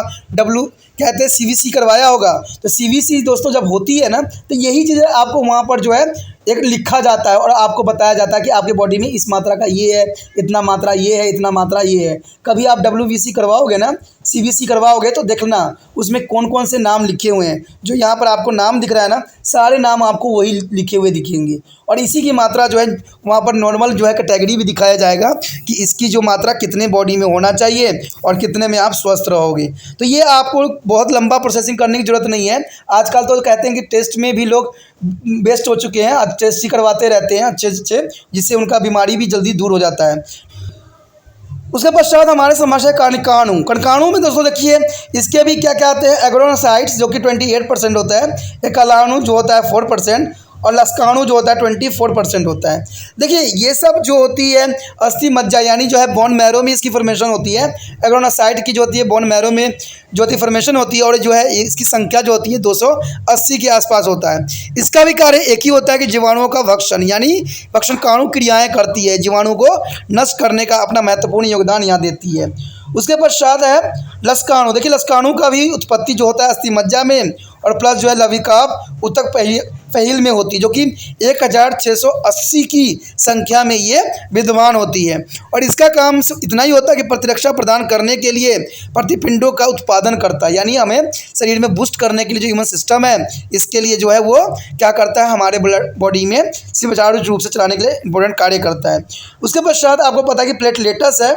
कहते हैं सीवीसी करवाया होगा, तो सीवीसी दोस्तों जब होती है ना, तो यही चीज़ें आपको वहाँ पर जो है एक लिखा जाता है और आपको बताया जाता है कि आपके बॉडी में इस मात्रा का ये है, इतना मात्रा ये है, इतना मात्रा ये है। कभी आप डब्ल्यूबीसी करवाओगे ना, सीवीसी करवाओगे, तो देखना उसमें कौन कौन से नाम लिखे हुए हैं। जो यहाँ पर आपको नाम दिख रहा है ना, सारे नाम आपको वही लिखे हुए दिखेंगे, और इसी की मात्रा जो है वहाँ पर नॉर्मल जो है कैटेगरी भी दिखाया जाएगा कि इसकी जो मात्रा कितने बॉडी में होना चाहिए और कितने में आप स्वस्थ रहोगे। तो ये आपको बहुत लंबा प्रोसेसिंग करने की ज़रूरत नहीं है। आजकल तो कहते हैं कि टेस्ट में भी लोग बेस्ट हो चुके हैं, टेस्ट ही करवाते रहते हैं अच्छे, जिससे उनका बीमारी भी जल्दी दूर हो जाता है। उसके पश्चात हमारे समझ है कणकाणु। कणकाणु में दोस्तों देखिए इसके भी क्या क्या आते हैं, एग्रोनोसाइट्स जो कि 28% होता है, एकलाणु जो होता है 4%, और लस्काणु जो होता है 24% होता है। देखिए ये सब जो होती है अस्थि मज्जा यानी जो है बोन मैरो में इसकी फॉर्मेशन होती है। एग्रोनोसाइट की जो होती है बोन मैरो में जो होती फॉर्मेशन होती है, और जो है इसकी संख्या जो होती है 280 के आसपास होता है। इसका भी कार्य एक ही होता है कि जीवाणुओं का भक्षण, यानी भक्षण काणु क्रियाएँ करती है, जीवाणु को नष्ट करने का अपना महत्वपूर्ण योगदान यहाँ देती है। उसके पश्चात है लस्काणु। देखिए लस्काणु का भी उत्पत्ति जो होता है अस्थि मज्जा में, और प्लस जो है लविकाप उतक पहिल में होती है, जो कि 1680 की संख्या में ये विद्यमान होती है। और इसका काम इतना ही होता है कि प्रतिरक्षा प्रदान करने के लिए प्रतिपिंडों का उत्पादन करता है, यानी हमें शरीर में बूस्ट करने के लिए जो ह्यूमन सिस्टम है इसके लिए जो है वो क्या करता है, हमारे बॉडी में सुचारू रूप से चलाने के लिए इंपॉर्टेंट कार्य करता है। उसके पश्चात आपको पता है कि प्लेटलेटस है।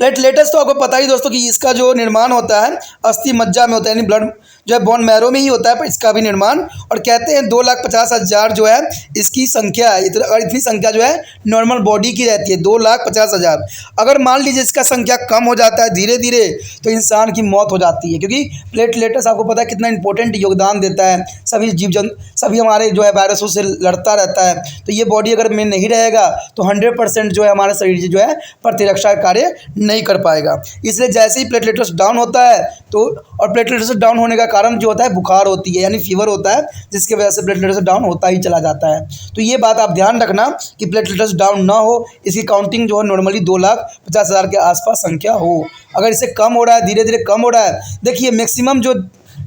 प्लेटलेटस तो आपको पता ही दोस्तों कि इसका जो निर्माण होता है अस्थि मज्जा में होता है, यानी ब्लड जो है बोन मैरो में ही होता है पर इसका भी निर्माण। और कहते हैं 2,50,000 जो है इसकी संख्या है। अगर इतनी संख्या जो है नॉर्मल बॉडी की रहती है 2,50,000। अगर मान लीजिए इसका संख्या कम हो जाता है धीरे धीरे तो इंसान की मौत हो जाती है, क्योंकि प्लेटलेट्स आपको पता है कितना इंपॉर्टेंट योगदान देता है। सभी हमारे जो है वायरसों से लड़ता रहता है। तो ये बॉडी अगर में नहीं रहेगा तो 100% जो है हमारा शरीर जो है प्रतिरक्षा कार्य नहीं कर पाएगा। इसलिए जैसे ही प्लेटलेट्स डाउन होता है तो और प्लेटलेट्स डाउन होने का कारण जो होता है बुखार होती है, यानी फीवर होता है, जिसकी वजह से प्लेटलेट्स डाउन होता ही चला जाता है। तो ये बात आप ध्यान रखना कि प्लेटलेट्स डाउन ना हो, इसकी काउंटिंग जो है नॉर्मली 2,50,000 के आसपास संख्या हो। अगर इससे कम हो रहा है, धीरे धीरे कम हो रहा है, देखिए मैक्सिमम जो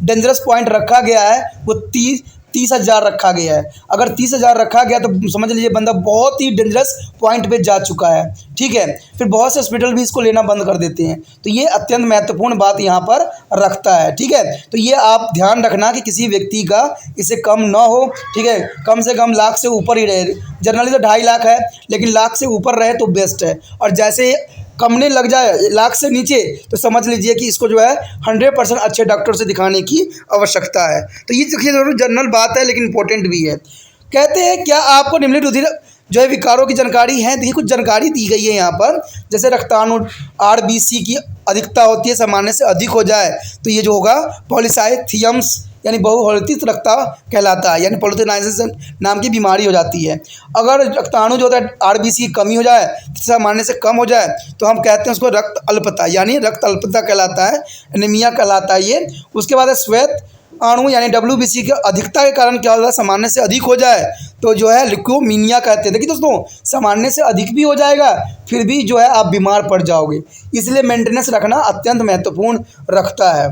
डेंजरस पॉइंट रखा गया है वो 30,000 रखा गया है। अगर 30,000 रखा गया तो समझ लीजिए बंदा बहुत ही डेंजरस पॉइंट पे जा चुका है, ठीक है। फिर बहुत से हॉस्पिटल भी इसको लेना बंद कर देते हैं। तो ये अत्यंत महत्वपूर्ण बात यहाँ पर रखता है, ठीक है। तो ये आप ध्यान रखना कि किसी व्यक्ति का इससे कम ना हो, ठीक है। कम से कम लाख से ऊपर ही रहे। जनरली तो 2.5 लाख है, लेकिन लाख से ऊपर रहे तो बेस्ट है। और जैसे कमने लग जाए लाख से नीचे तो समझ लीजिए कि इसको जो है 100% अच्छे डॉक्टर से दिखाने की आवश्यकता है। तो ये देखिए जरूर जनरल बात है लेकिन इंपॉर्टेंट भी है। कहते हैं क्या आपको निम्नलिखित रुधिर जो है विकारों की जानकारी है। देखिए कुछ जानकारी दी गई है यहाँ पर, जैसे रक्ताणु RBC की अधिकता होती है सामान्य से अधिक हो जाए तो ये जो होगा पॉलीसाइथियम्स यानी बहुहृतित रक्तता कहलाता है, यानी पॉलीसाइथियम नाम की बीमारी हो जाती है। अगर रक्ताणु जो होता है RBC की कमी हो जाए, सामान्य से कम हो जाए तो हम कहते हैं उसको रक्त अल्पता, यानी रक्त अल्पता कहलाता है, एनीमिया कहलाता है ये। उसके बाद श्वेत अणु यानी WBC की अधिकता के कारण क्या होता है, सामान्य से अधिक हो जाए तो जो है ल्यूकोमीनिया कहते हैं। देखिए दोस्तों, सामान्य से अधिक भी हो जाएगा फिर भी जो है आप बीमार पड़ जाओगे, इसलिए मेंटेनेंस रखना अत्यंत महत्वपूर्ण रखता है।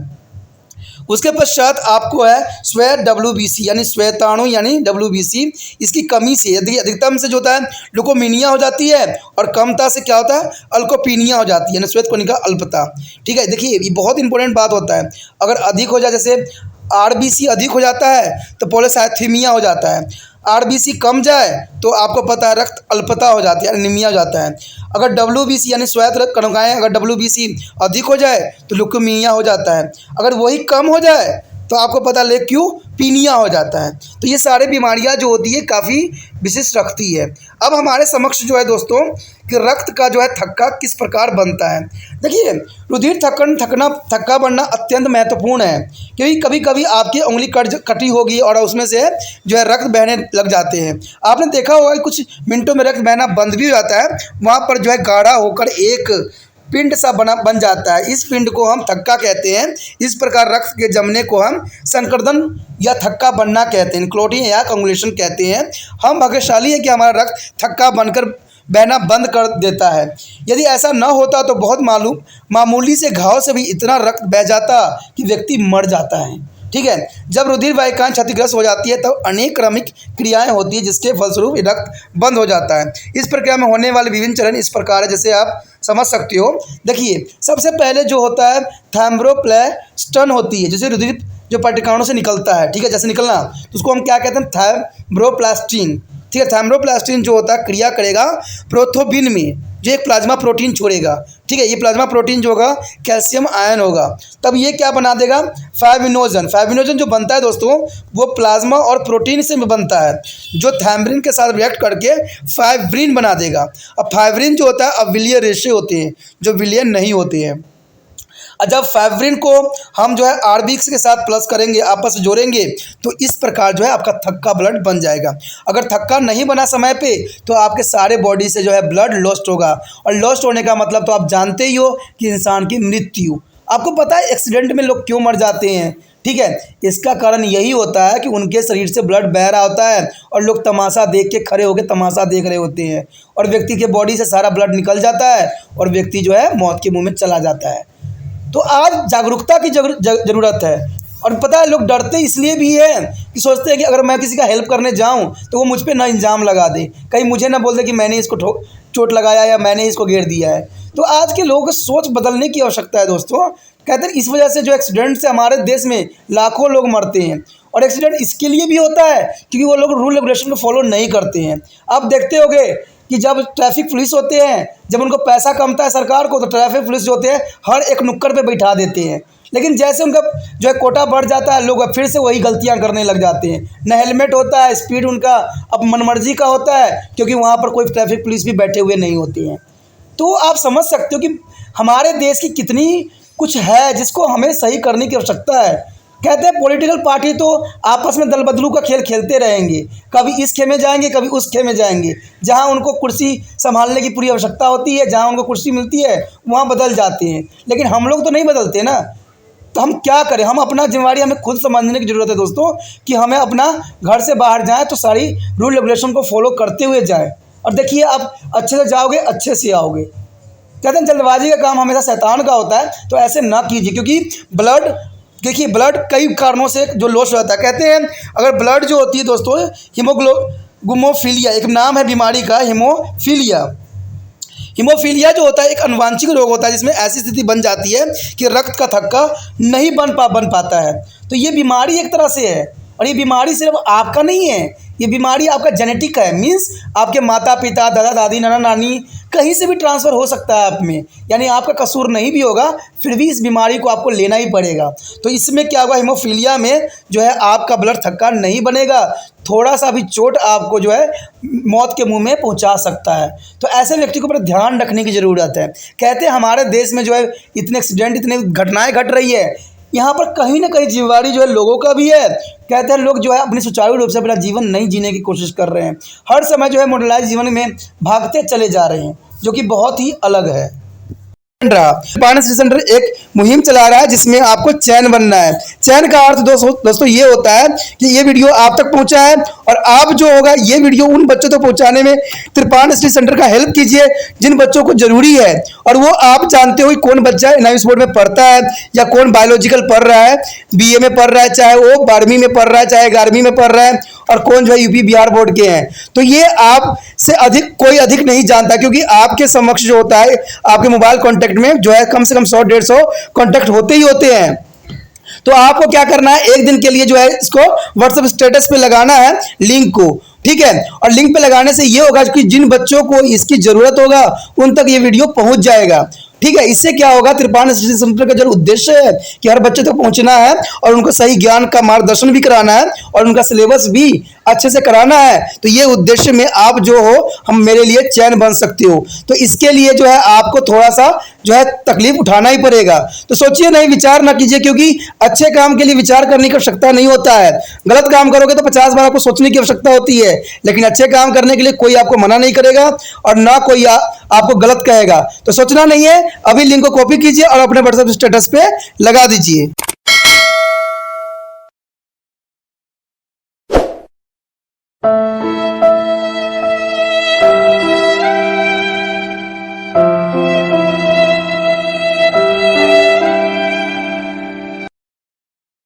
उसके पश्चात आपको है श्वेत WBC यानी श्वेताणु यानी WBC, इसकी कमी से यदि अधिकतम से जो होता है ल्यूकोमीनिया हो जाती है और कमता से क्या होता है अल्कोपीनिया हो जाती है, यानी श्वेत कणिका अल्पता, ठीक है। देखिए ये बहुत इंपॉर्टेंट बात होता है। अगर अधिक हो जाए, जैसे RBC अधिक हो जाता है तो पॉलीसाइथीमिया हो जाता है। RBC कम जाए तो आपको पता है रक्त अल्पता हो जाती है, एनीमिया हो जाता है। अगर WBC यानी श्वेत रक्त कणिकाएं अगर WBC अधिक हो जाए तो ल्यूकेमिया हो जाता है। अगर वही कम हो जाए तो आपको पता ल्यूकोपीनिया हो जाता है। तो ये सारी बीमारियां जो होती है काफ़ी विशिष्ट रखती है। अब हमारे समक्ष जो है दोस्तों कि रक्त का जो है थक्का किस प्रकार बनता है। देखिए रुधिर थक्का बनना अत्यंत महत्वपूर्ण है, क्योंकि कभी कभी आपकी उंगली कटी होगी और उसमें से जो है रक्त बहने लग जाते हैं। आपने देखा होगा कि कुछ मिनटों में रक्त बहना बंद भी हो जाता है, वहाँ पर जो है गाढ़ा होकर एक पिंड सा बन जाता है। इस पिंड को हम थक्का कहते हैं। इस प्रकार रक्त के जमने को हम संकर्दन या थक्का बनना कहते हैं, क्लोटिंग या कंगुलेशन कहते हैं। हम भाग्यशाली हैं कि हमारा रक्त थक्का बनकर बहना बंद कर देता है। यदि ऐसा न होता तो बहुत मामूली से घाव से भी इतना रक्त बह जाता कि व्यक्ति मर जाता है, ठीक है। जब रुधिर वाहिकाएं क्षतिग्रस्त हो जाती है तब अनेक क्रमिक क्रियाएं होती है जिसके फलस्वरूप रक्त बंद हो जाता है। इस प्रक्रिया में होने वाले विभिन्न चरण इस प्रकार है, जैसे आप समझ सकते हो। देखिए सबसे पहले जो होता है थैम्ब्रोप्लास्टन होती है, जैसे रुधिर जो पट्टिकाओं से निकलता है, ठीक है, जैसे निकलना तो उसको हम क्या कहते हैं थैम्ब्रोप्लास्टिन, ठीक है। थैम्ब्रोप्लास्टिन जो होता है क्रिया करेगा प्रोथोबिन में जो एक प्लाज्मा प्रोटीन छोड़ेगा, ठीक है। ये प्लाज्मा प्रोटीन जो होगा कैल्शियम आयन होगा, तब ये क्या बना देगा फाइब्रिनोजन जो बनता है दोस्तों वो प्लाज्मा और प्रोटीन से बनता है, जो थैम्ब्रिन के साथ रिएक्ट करके फाइब्रिन बना देगा। अब फाइब्रिन जो होता है अविलीय रेशे होते हैं जो विलयन नहीं होते हैं। जब फाइब्रिन को हम जो है RBC के साथ प्लस करेंगे, आपस में जोड़ेंगे तो इस प्रकार जो है आपका थक्का ब्लड बन जाएगा। अगर थक्का नहीं बना समय पे तो आपके सारे बॉडी से जो है ब्लड लॉस्ट होगा, और लॉस्ट होने का मतलब तो आप जानते ही हो कि इंसान की मृत्यु। आपको पता है एक्सीडेंट में लोग क्यों मर जाते हैं, ठीक है। इसका कारण यही होता है कि उनके शरीर से ब्लड बह रहा होता है और लोग तमाशा देख के खड़े होकर तमाशा देख रहे होते हैं, और व्यक्ति के बॉडी से सारा ब्लड निकल जाता है और व्यक्ति जो है मौत के मुँह में चला जाता है। तो आज जागरूकता की ज़रूरत है। और पता है लोग डरते इसलिए भी है कि सोचते हैं कि अगर मैं किसी का हेल्प करने जाऊं तो वो मुझ पे ना इल्ज़ाम लगा दे, कहीं मुझे ना बोल दे कि मैंने इसको चोट लगाया या मैंने इसको घेर दिया है। तो आज के लोगों को सोच बदलने की आवश्यकता है दोस्तों। कहते हैं इस वजह से जो एक्सीडेंट से हमारे देश में लाखों लोग मरते हैं, और एक्सीडेंट इसके लिए भी होता है क्योंकि वो लोग रूल रेगुलेशन को फॉलो नहीं करते हैं। आप देखते होंगे कि जब ट्रैफिक पुलिस होते हैं, जब उनको पैसा कमता है सरकार को, तो ट्रैफिक पुलिस जो होते हैं हर एक नुक्कड़ पे बैठा देते हैं। लेकिन जैसे उनका जो है कोटा बढ़ जाता है, लोग फिर से वही गलतियां करने लग जाते हैं। न हेलमेट होता है, स्पीड उनका अब मनमर्जी का होता है, क्योंकि वहाँ पर कोई ट्रैफिक पुलिस भी बैठे हुए नहीं होते हैं। तो आप समझ सकते हो कि हमारे देश की कितनी कुछ है जिसको हमें सही करने की आवश्यकता है। कहते हैं पॉलिटिकल पार्टी तो आपस में दल बदलू का खेल खेलते रहेंगे, कभी इस खेमे जाएंगे, कभी उस खेमे जाएंगे। जहां उनको कुर्सी संभालने की पूरी आवश्यकता होती है, जहां उनको कुर्सी मिलती है, वहां बदल जाते हैं। लेकिन हम लोग तो नहीं बदलते ना, तो हम क्या करें? हम अपना जिम्मेदारी हमें खुद समझने की ज़रूरत है दोस्तों, कि हमें अपना घर से बाहर जाएँ तो सारी रूल रेगुलेशन को फॉलो करते हुए जाएँ। और देखिए, आप अच्छे से जाओगे, अच्छे से आओगे। कहते हैं जल्दबाजी का काम हमेशा शैतान का होता है, तो ऐसे ना कीजिए, क्योंकि ब्लड, देखिए ब्लड कई कारणों से जो लॉस हो जाता है। कहते हैं अगर ब्लड जो होती है दोस्तों, हीमोफीलिया एक नाम है बीमारी का, हीमोफीलिया। हीमोफीलिया जो होता है एक अनुवांशिक रोग होता है, जिसमें ऐसी स्थिति बन जाती है कि रक्त का थक्का नहीं बन पाता है। तो ये बीमारी एक तरह से है, और ये बीमारी सिर्फ आपका नहीं है, ये बीमारी आपका जेनेटिक है। मीन्स आपके माता पिता, दादा दादी, नाना नानी कहीं से भी ट्रांसफ़र हो सकता है आप में, यानी आपका कसूर नहीं भी होगा, फिर भी इस बीमारी को आपको लेना ही पड़ेगा। तो इसमें क्या होगा, हीमोफीलिया में जो है आपका ब्लड थक्का नहीं बनेगा, थोड़ा सा भी चोट आपको जो है मौत के मुंह में पहुंचा सकता है। तो ऐसे व्यक्ति को पर ध्यान रखने की ज़रूरत है। कहते हैं हमारे देश में जो है इतने एक्सीडेंट, इतनी घटनाएं घट रही है, यहाँ पर कहीं ना कहीं जिम्मेदारी जो है लोगों का भी है। कहते हैं लोग जो है अपनी सुचारू रूप से अपना जीवन नहीं जीने की कोशिश कर रहे हैं, हर समय जो है मॉडर्नाइज जीवन में भागते चले जा रहे हैं, जो कि बहुत ही अलग है। पान सेंटर एक मुहिम चला रहा है जिसमें आपको चैन बनना है। चैन का अर्थ दोस्तों ये होता है कि ये वीडियो आप तक पहुंचा है, और आप जो होगा ये वीडियो उन बच्चों तक पहुंचाने में त्रिपान स्टडी सेंटर का हेल्प कीजिए जिन बच्चों को जरूरी है। और वो आप जानते हो कि कौन बच्चा एनआईवीएस बोर्ड में पढ़ता है, या कौन बायोलॉजिकल पढ़ रहा है, बीए में पढ़ रहा है, चाहे वो 12वीं में पढ़ रहा है, चाहे 11वीं में पढ़ रहा है, और कौन जो है यूपी बिहार बोर्ड के हैं। तो ये आपसे अधिक कोई अधिक नहीं जानता, क्योंकि आपके समक्ष जो होता है आपके मोबाइल कॉन्टैक्ट में जो है कम से कम 100-150 कॉन्टैक्ट होते ही होते हैं। तो आपको क्या करना है, एक दिन के लिए जो है इसको व्हाट्सएप स्टेटस पे लगाना है लिंक को, ठीक है। और लिंक पे लगाने से ये होगा कि जिन बच्चों को इसकी जरूरत होगा उन तक ये वीडियो पहुंच जाएगा, ठीक है। इससे क्या होगा, त्रिपान स्टडी सेंटर का जो उद्देश्य है कि हर बच्चे तक पहुंचना है और उनको सही ज्ञान का मार्गदर्शन भी कराना है और उनका सिलेबस भी अच्छे से कराना है। तो ये उद्देश्य में आप जो हो हम मेरे लिए चैन बन सकते हो। तो इसके लिए जो है आपको थोड़ा सा जो है तकलीफ उठाना ही पड़ेगा। तो सोचिए नहीं, विचार ना कीजिए, क्योंकि अच्छे काम के लिए विचार करने की आवश्यकता नहीं होता है। गलत काम करोगे तो 50 बार आपको सोचने की आवश्यकता होती है, लेकिन अच्छे काम करने के लिए कोई आपको मना नहीं करेगा और ना कोई आपको गलत कहेगा। तो सोचना नहीं है, अभी लिंक को कॉपी कीजिए और अपने व्हाट्सएप स्टेटस पे लगा दीजिए।